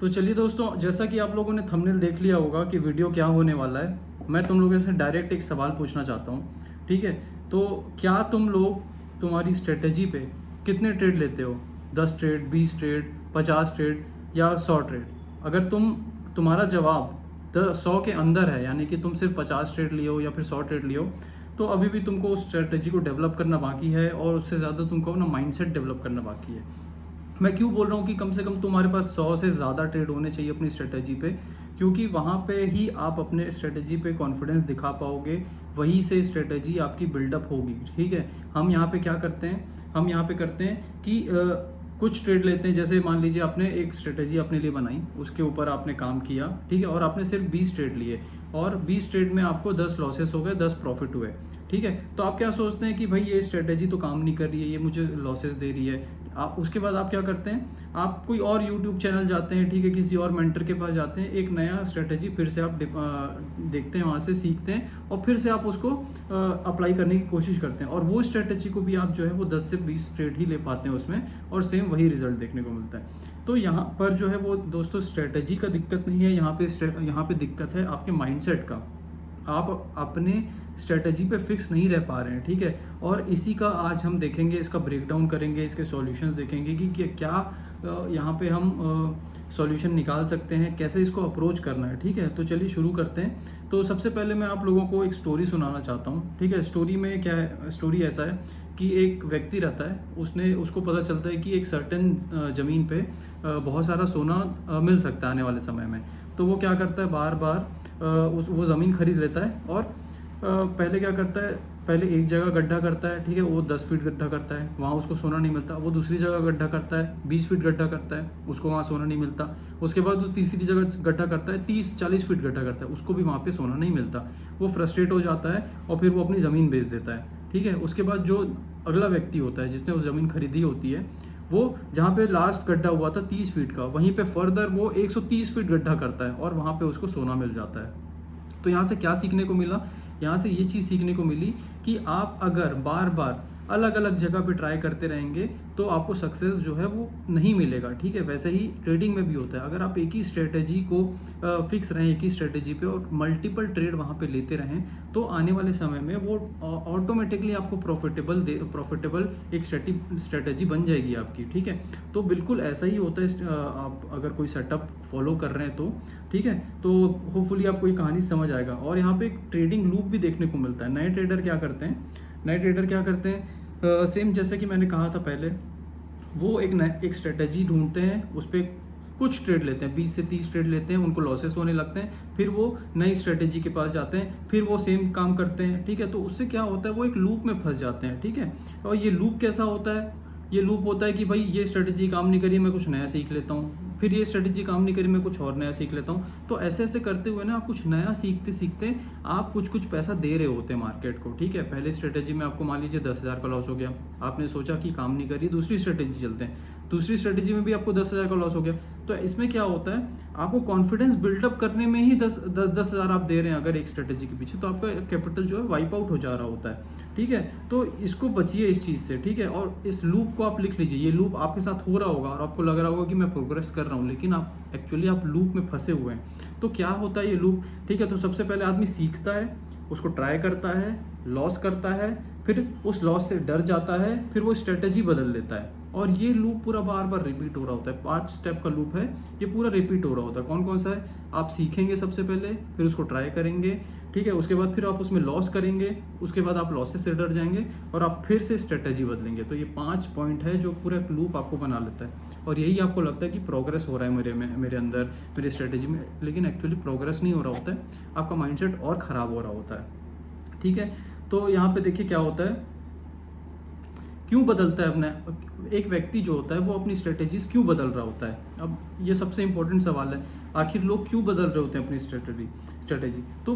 तो चलिए दोस्तों, जैसा कि आप लोगों ने थंबनेल देख लिया होगा कि वीडियो क्या होने वाला है। मैं तुम लोगों से डायरेक्ट एक सवाल पूछना चाहता हूँ, ठीक है। तो क्या तुम लोग तुम्हारी स्ट्रेटजी पे कितने ट्रेड लेते हो? 10 ट्रेड, 20 ट्रेड, 50 ट्रेड या 100 ट्रेड? अगर तुम्हारा जवाब 100 के अंदर है, यानी कि तुम सिर्फ 50 ट्रेड लिए हो या फिर 100 ट्रेड लिए हो, तो अभी भी तुमको उस स्ट्रेटजी को डेवलप करना बाकी है और उससे ज़्यादा तुमको अपना माइंडसेट डेवलप करना बाकी है। मैं क्यों बोल रहा हूँ कि कम से कम तुम्हारे पास 100 से ज़्यादा ट्रेड होने चाहिए अपनी स्ट्रेटजी पे, क्योंकि वहाँ पे ही आप अपने स्ट्रेटजी पे कॉन्फिडेंस दिखा पाओगे, वहीं से स्ट्रेटजी आपकी बिल्डअप होगी, ठीक है। हम यहाँ पे क्या करते हैं, हम यहाँ पे करते हैं कि कुछ ट्रेड लेते हैं। जैसे मान लीजिए आपने एक स्ट्रेटजी अपने लिए बनाई, उसके ऊपर आपने काम किया, ठीक है, और आपने सिर्फ 20 ट्रेड लिए और 20 ट्रेड में आपको 10 लॉसेस हो गए, 10 प्रॉफिट हुए, ठीक है। तो आप क्या सोचते हैं कि भाई ये स्ट्रेटजी तो काम नहीं कर रही है, ये मुझे लॉसेस दे रही है। आप उसके बाद आप क्या करते हैं, आप कोई और यूट्यूब चैनल जाते हैं, ठीक है, किसी और मेंटर के पास जाते हैं, एक नया स्ट्रेटजी फिर से आप देखते हैं, वहाँ से सीखते हैं और फिर से आप उसको अप्लाई करने की कोशिश करते हैं, और वो स्ट्रेटजी को भी आप जो है वो 10 से 20 ट्रेड ही ले पाते हैं उसमें, और सेम वही रिजल्ट देखने को मिलता है। तो यहाँ पर जो है वो दोस्तों स्ट्रेटजी का दिक्कत नहीं है, यहाँ पे दिक्कत है आपके माइंडसेट का। आप अपने स्ट्रेटजी पे फिक्स नहीं रह पा रहे हैं, ठीक है। और इसी का आज हम देखेंगे, इसका ब्रेकडाउन करेंगे, इसके सॉल्यूशंस देखेंगे कि क्या यहाँ पे हम सॉल्यूशन निकाल सकते हैं, कैसे इसको अप्रोच करना है, ठीक है। तो चलिए शुरू करते हैं। तो सबसे पहले मैं आप लोगों को एक स्टोरी सुनाना चाहता हूँ, ठीक है। स्टोरी में क्या है, स्टोरी ऐसा है कि एक व्यक्ति रहता है, उसको पता चलता है कि एक सर्टेन ज़मीन पे बहुत सारा सोना मिल सकता है आने वाले समय में। तो वो क्या करता है, बार बार वो ज़मीन खरीद लेता है और पहले क्या करता है, पहले एक जगह गड्ढा करता है, ठीक है, वो 10 फीट गड्ढा करता है, वहाँ उसको सोना नहीं मिलता। वो दूसरी जगह गड्ढा करता है, 20 फीट गड्ढा करता है, उसको वहाँ सोना नहीं मिलता। उसके बाद वो तीसरी जगह गड्ढा करता है, 30-40 फीट गड्ढा करता है, उसको भी वहाँ पे सोना नहीं मिलता। वो फ्रस्ट्रेट हो जाता है और फिर वो अपनी ज़मीन बेच देता है, ठीक है। उसके बाद जो अगला व्यक्ति होता है जिसने वो ज़मीन खरीदी होती है, वो जहाँ पे लास्ट गड्ढा हुआ था 30 फीट का, वहीं पे फर्दर वो 130 फीट गड्ढा करता है और वहाँ पे उसको सोना मिल जाता है। तो यहाँ से क्या सीखने को मिला, यहाँ से ये चीज़ सीखने को मिली कि आप अगर बार बार अलग अलग जगह पे ट्राई करते रहेंगे तो आपको सक्सेस जो है वो नहीं मिलेगा, ठीक है। वैसे ही ट्रेडिंग में भी होता है, अगर आप एक ही स्ट्रेटजी को फिक्स रहें, एक ही स्ट्रेटजी पे और मल्टीपल ट्रेड वहाँ पे लेते रहें, तो आने वाले समय में वो ऑटोमेटिकली आपको प्रॉफिटेबल एक स्ट्रेटजी बन जाएगी आपकी, ठीक है। तो बिल्कुल ऐसा ही होता है, आप अगर कोई सेटअप फॉलो कर रहे हैं तो, ठीक है। तो होपफुली आपको ये कहानी समझ आएगा। और यहाँ पे एक ट्रेडिंग लूप भी देखने को मिलता है। नए ट्रेडर क्या करते हैं, सेम जैसे कि मैंने कहा था पहले, वो एक स्ट्रेटजी ढूंढते हैं, उस पर कुछ ट्रेड लेते हैं, 20 से 30 ट्रेड लेते हैं, उनको लॉसेस होने लगते हैं, फिर वो नई स्ट्रेटजी के पास जाते हैं, फिर वो सेम काम करते हैं, ठीक है। तो उससे क्या होता है, वो एक लूप में फंस जाते हैं, ठीक है। और ये लूप कैसा होता है, ये लूप होता है कि भाई ये स्ट्रेटजी काम नहीं करी, मैं कुछ नया सीख लेता हूँ, फिर ये स्ट्रेटजी काम नहीं करी, मैं कुछ और नया सीख लेता हूँ। तो ऐसे ऐसे करते हुए ना आप कुछ नया सीखते सीखते आप कुछ पैसा दे रहे होते हैं मार्केट को, ठीक है। पहले स्ट्रेटजी में आपको मान लीजिए 10,000 का लॉस हो गया, आपने सोचा कि काम नहीं करी, दूसरी स्ट्रेटजी चलते हैं, दूसरी स्ट्रेटजी में भी आपको 10,000 का लॉस हो गया। तो इसमें क्या होता है, आपको कॉन्फिडेंस बिल्डअप करने में ही 10,000 आप दे रहे हैं अगर एक स्ट्रेटजी के पीछे, तो आपका कैपिटल जो है वाइप आउट हो जा रहा होता है, ठीक है। तो इसको बचिए इस चीज़ से, ठीक है। और इस लूप को आप लिख लीजिए, ये लूप आपके साथ हो रहा होगा और आपको लग रहा होगा कि मैं प्रोग्रेस कर रहा हूँ, लेकिन आप एक्चुअली आप लूप में फंसे हुए हैं। तो क्या होता है ये लूप, ठीक है। तो सबसे पहले आदमी सीखता है, उसको ट्राई करता है, लॉस करता है, फिर उस लॉस से डर जाता है, फिर वो स्ट्रेटजी बदल लेता है, और ये लूप पूरा बार बार रिपीट हो रहा होता है। 5 स्टेप का लूप है, ये पूरा रिपीट हो रहा होता है। कौन कौन सा है, आप सीखेंगे सबसे पहले, फिर उसको ट्राई करेंगे, ठीक है। उसके बाद फिर आप उसमें लॉस करेंगे, उसके बाद आप लॉसेस से डर जाएंगे और आप फिर से स्ट्रेटजी बदलेंगे। तो ये 5 पॉइंट है जो पूरा लूप आपको बना लेता है, और यही आपको लगता है कि प्रोग्रेस हो रहा है मेरे अंदर, मेरी स्ट्रेटजी में, लेकिन एक्चुअली प्रोग्रेस नहीं हो रहा होता है, आपका माइंडसेट और ख़राब हो रहा होता है, ठीक है। तो यहाँ पे देखिए क्या होता है, क्यों बदलता है अपना एक व्यक्ति जो होता है वो अपनी स्ट्रेटजीज क्यों बदल रहा होता है। अब ये सबसे इंपॉर्टेंट सवाल है, आखिर लोग क्यों बदल रहे होते हैं अपनी स्ट्रेटजी। तो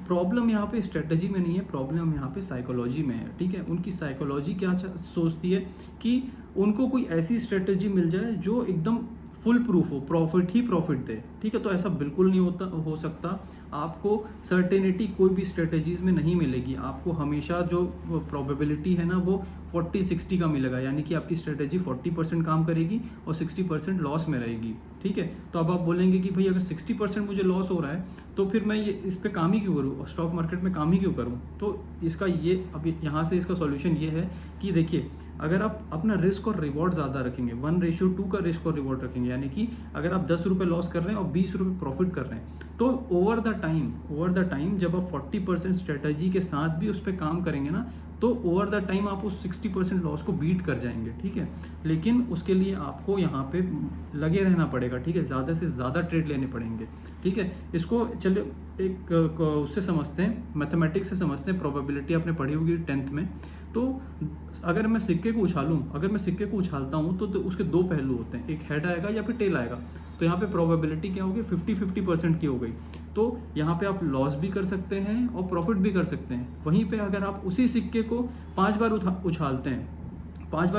प्रॉब्लम यहाँ पे स्ट्रेटजी में नहीं है, प्रॉब्लम यहाँ पे साइकोलॉजी में है, ठीक है। उनकी साइकोलॉजी क्या सोचती है कि उनको कोई ऐसी स्ट्रेटजी मिल जाए जो एकदम फुल प्रूफ हो, प्रॉफिट ही प्रॉफिट दे, ठीक है। तो ऐसा बिल्कुल नहीं हो सकता। आपको सर्टेनिटी कोई भी स्ट्रेटजीज में नहीं मिलेगी, आपको हमेशा जो प्रोबेबिलिटी है ना वो 40-60 का मिलेगा, यानी कि आपकी स्ट्रेटेजी 40% काम करेगी और 60% लॉस में रहेगी। ठीक है, तो अब आप बोलेंगे कि भाई अगर 60% मुझे लॉस हो रहा है तो फिर मैं ये इस पे काम ही क्यों करूँ और स्टॉक मार्केट में काम ही क्यों करूँ। तो इसका ये अब यहाँ से इसका सॉल्यूशन ये है कि देखिए, अगर आप अपना रिस्क और रिवॉर्ड ज़्यादा रखेंगे, 1:2 का रिस्क और रिवॉर्ड रखेंगे, यानी कि अगर आप 10 रुपये लॉस कर रहे हैं और 20 रुपये प्रॉफिट कर रहे हैं, तो ओवर द टाइम जब आप 40% स्ट्रेटजी के साथ भी उस पर काम करेंगे ना, तो ओवर द टाइम आप उस 60% लॉस को बीट कर जाएंगे। ठीक है, लेकिन उसके लिए आपको यहाँ पे लगे रहना पड़ेगा। ठीक है, ज़्यादा से ज़्यादा ट्रेड लेने पड़ेंगे। ठीक है, इसको चलिए एक उससे समझते हैं, मैथमेटिक्स से समझते हैं। प्रोबेबिलिटी आपने पढ़ी होगी 10th में। तो अगर मैं सिक्के को उछालता हूँ तो उसके दो पहलू होते हैं, एक हेड आएगा या फिर टेल आएगा। तो यहाँ पे प्रोबेबिलिटी क्या होगी, 50-50% की हो गई। तो यहाँ पे आप लॉस भी कर सकते हैं और प्रॉफिट भी कर सकते हैं। वहीं पे अगर आप उसी सिक्के को 5 बार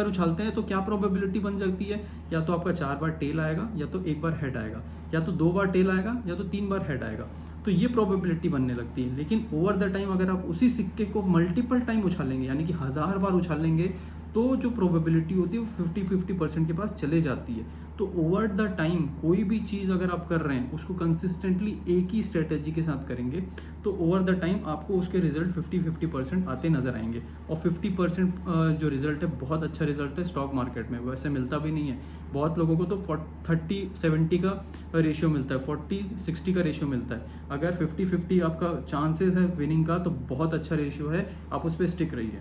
उछालते हैं तो क्या प्रोबेबिलिटी बन जाती है, या तो आपका 4 बार टेल आएगा, या तो 1 बार हेड आएगा, या तो 2 बार टेल आएगा, या तो 3 बार हेड आएगा। तो ये प्रोबेबिलिटी बनने लगती है। लेकिन ओवर द टाइम अगर आप उसी सिक्के को मल्टीपल टाइम उछालेंगे, यानी कि 1000 बार उछालेंगे, तो जो प्रोबेबिलिटी होती है वो 50-50% के पास चले जाती है। तो ओवर द टाइम कोई भी चीज़ अगर आप कर रहे हैं उसको कंसिस्टेंटली एक ही स्ट्रेटेजी के साथ करेंगे, तो ओवर द टाइम आपको उसके रिजल्ट 50-50% आते नजर आएंगे। और 50% जो रिजल्ट है, बहुत अच्छा रिजल्ट है स्टॉक मार्केट में, वैसे मिलता भी नहीं है। बहुत लोगों को तो 30-70 का रेशियो मिलता है, 40-60 का रेशियो मिलता है। अगर 50-50 आपका चांसेस है विनिंग का, तो बहुत अच्छा रेशियो है, आप उस पर स्टिक रहिए।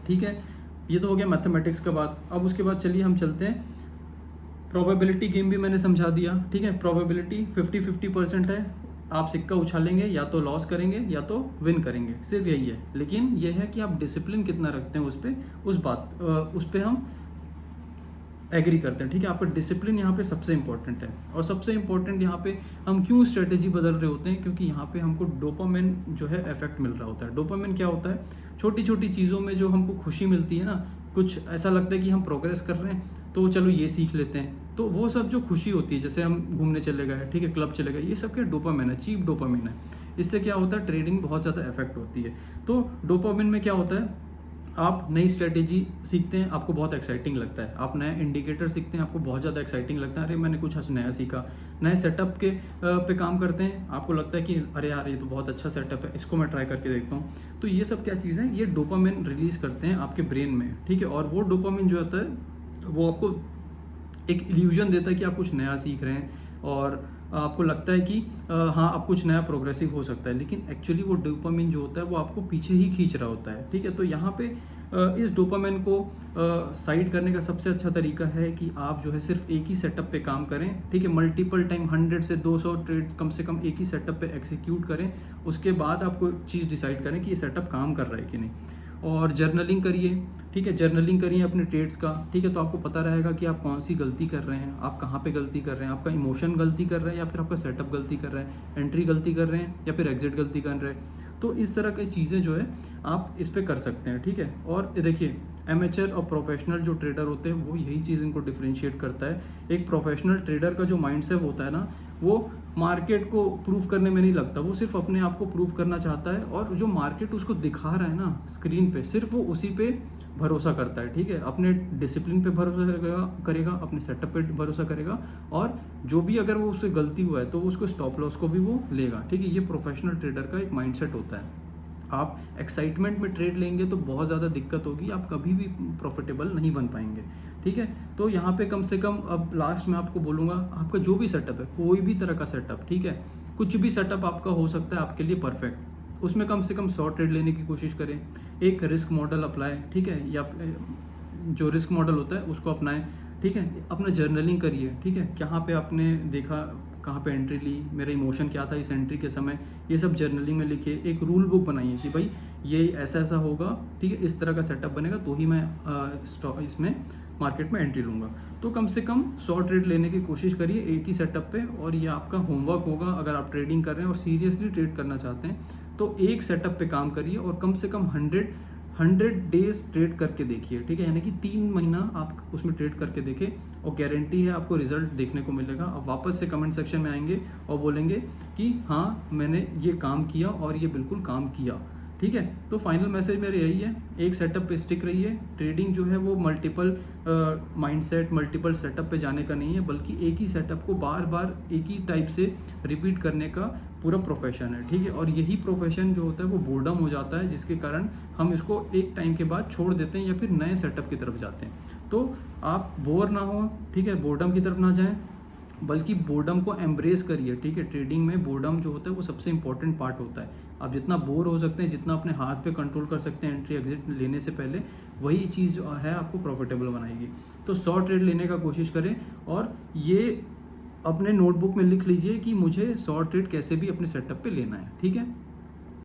ठीक है, ये तो हो गया मैथमेटिक्स का बात। अब उसके बाद चलिए हम चलते हैं, प्रोबेबिलिटी गेम भी मैंने समझा दिया। ठीक है, प्रोबेबिलिटी 50-50% है। आप सिक्का उछालेंगे, या तो लॉस करेंगे या तो विन करेंगे, सिर्फ यही है। लेकिन यह है कि आप डिसिप्लिन कितना रखते हैं उस पर हम एग्री करते हैं। ठीक है, आपका डिसिप्लिन यहाँ पे सबसे इंपॉर्टेंट है। और सबसे इंपॉर्टेंट यहाँ पे हम क्यों स्ट्रेटेजी बदल रहे होते हैं, क्योंकि यहाँ पे हमको डोपामिन जो है इफेक्ट मिल रहा होता है। डोपामिन क्या होता है, छोटी छोटी चीज़ों में जो हमको खुशी मिलती है ना, कुछ ऐसा लगता है कि हम प्रोग्रेस कर रहे हैं तो चलो ये सीख लेते हैं, तो वो सब जो खुशी होती है, जैसे हम घूमने चले गए, ठीक है, क्लब चले गए, ये सब क्या डोपामिन है, चीप डोपामिन है। इससे क्या होता है, ट्रेडिंग बहुत ज़्यादा इफेक्ट होती है। तो डोपामिन में क्या होता है, आप नई स्ट्रेटेजी सीखते हैं, आपको बहुत एक्साइटिंग लगता है। आप नया इंडिकेटर सीखते हैं, आपको बहुत ज़्यादा एक्साइटिंग लगता है, अरे मैंने कुछ आज नया सीखा। नए सेटअप के पे काम करते हैं, आपको लगता है कि अरे यार ये तो बहुत अच्छा सेटअप है, इसको मैं ट्राई करके देखता हूँ। तो ये सब क्या चीज़ है, ये डोपामिन रिलीज़ करते हैं आपके ब्रेन में। ठीक है, और वो डोपामिन जो होता है वो आपको एक इल्यूजन देता है कि आप कुछ नया सीख रहे हैं, और आपको लगता है कि हाँ आप कुछ नया प्रोग्रेसिव हो सकता है। लेकिन एक्चुअली वो डोपामिन जो होता है वो आपको पीछे ही खींच रहा होता है। ठीक है, तो यहाँ पे इस डोपामिन को साइड करने का सबसे अच्छा तरीका है कि आप जो है सिर्फ एक ही सेटअप पे काम करें। ठीक है, मल्टीपल टाइम 100 से 200 ट्रेड कम से कम एक ही सेटअप पे एग्जीक्यूट करें। उसके बाद आपको चीज़ डिसाइड करें कि ये सेटअप काम कर रहा है कि नहीं। और जर्नलिंग करिए। ठीक है, जर्नलिंग करिए अपने ट्रेड्स का। ठीक है, तो आपको पता रहेगा कि आप कौन सी गलती कर रहे हैं, आप कहाँ पे गलती कर रहे हैं, आपका इमोशन गलती कर रहा है या फिर आपका सेटअप गलती कर रहा है, एंट्री गलती कर रहे हैं या फिर एग्जिट गलती कर रहे हैं। तो इस तरह की चीज़ें जो है आप इस पर कर सकते हैं। ठीक है, और देखिए एमेचर और प्रोफेशनल जो ट्रेडर होते हैं वो यही चीज़ इनको डिफरेंशिएट करता है। एक प्रोफेशनल ट्रेडर का जो माइंडसेट होता है ना, वो मार्केट को प्रूव करने में नहीं लगता, वो सिर्फ अपने आप को प्रूव करना चाहता है, और जो मार्केट उसको दिखा रहा है ना स्क्रीन पे, सिर्फ वो उसी पे भरोसा करता है। ठीक है, अपने डिसिप्लिन पे भरोसा करेगा, अपने सेटअप पे भरोसा करेगा, और जो भी अगर वो उससे गलती हुआ है तो उसको स्टॉप लॉस को भी वो लेगा। ठीक है, ये प्रोफेशनल ट्रेडर का एक माइंडसेट होता है। आप एक्साइटमेंट में ट्रेड लेंगे तो बहुत ज़्यादा दिक्कत होगी, आप कभी भी प्रॉफिटेबल नहीं बन पाएंगे। ठीक है, तो यहाँ पे कम से कम अब लास्ट में आपको बोलूँगा, आपका जो भी सेटअप है, कोई भी तरह का सेटअप, ठीक है, कुछ भी सेटअप आपका हो सकता है आपके लिए परफेक्ट, उसमें कम से कम 100 ट्रेड लेने की कोशिश करें। एक रिस्क मॉडल अप्लाई, ठीक है, या जो रिस्क मॉडल होता है उसको अपनाएं। ठीक है, अपना जर्नलिंग करिए। ठीक है, कहाँ पे आपने देखा, कहाँ पे एंट्री ली, मेरा इमोशन क्या था इस एंट्री के समय, ये सब जर्नलिंग में लिखिए। एक रूल बुक बनाइए कि भाई ये ऐसा ऐसा होगा, ठीक है, इस तरह का सेटअप बनेगा तो ही मैं इसमें मार्केट में एंट्री लूँगा। तो कम से कम 100 ट्रेड लेने की कोशिश करिए एक ही सेटअप पे, और ये आपका होमवर्क होगा। अगर आप ट्रेडिंग कर रहे हैं और सीरियसली ट्रेड करना चाहते हैं तो एक सेटअप पे काम करिए और कम से कम 100 डेज ट्रेड करके देखिए। ठीक है, यानी कि 3 महीना आप उसमें ट्रेड करके देखें, और गारंटी है आपको रिजल्ट देखने को मिलेगा। आप वापस से कमेंट सेक्शन में आएंगे और बोलेंगे कि हाँ मैंने ये काम किया और ये बिल्कुल काम किया। ठीक है। तो फाइनल मैसेज मेरा यही है, एक सेटअप पे स्टिक रहिए। ट्रेडिंग जो है वो मल्टीपल माइंडसेट, मल्टीपल सेटअप पे जाने का नहीं है, बल्कि एक ही सेटअप को बार बार एक ही टाइप से रिपीट करने का पूरा प्रोफेशन है, ठीक है। और यही प्रोफेशन जो होता है वो बोर्डम हो जाता है, जिसके कारण हम इसको एक टाइम के बाद छोड़ देते हैं या फिर नए सेटअप की तरफ जाते हैं। तो आप बोर ना हो, ठीक है, बोर्डम की तरफ ना जाएं, बल्कि बोर्डम को एम्ब्रेस करिए, ठीक है। ट्रेडिंग में बोर्डम जो होता है वो सबसे इंपॉर्टेंट पार्ट होता है। आप जितना बोर हो सकते हैं, जितना अपने हाथ पे कंट्रोल कर सकते हैं एंट्री एग्जिट लेने से पहले, वही चीज़ जो है आपको प्रॉफिटेबल बनाएगी। तो 100 ट्रेड लेने का कोशिश करें, और ये अपने नोटबुक में लिख लीजिए कि मुझे 100 ट्रेड कैसे भी अपने सेटअप पे लेना है, ठीक है।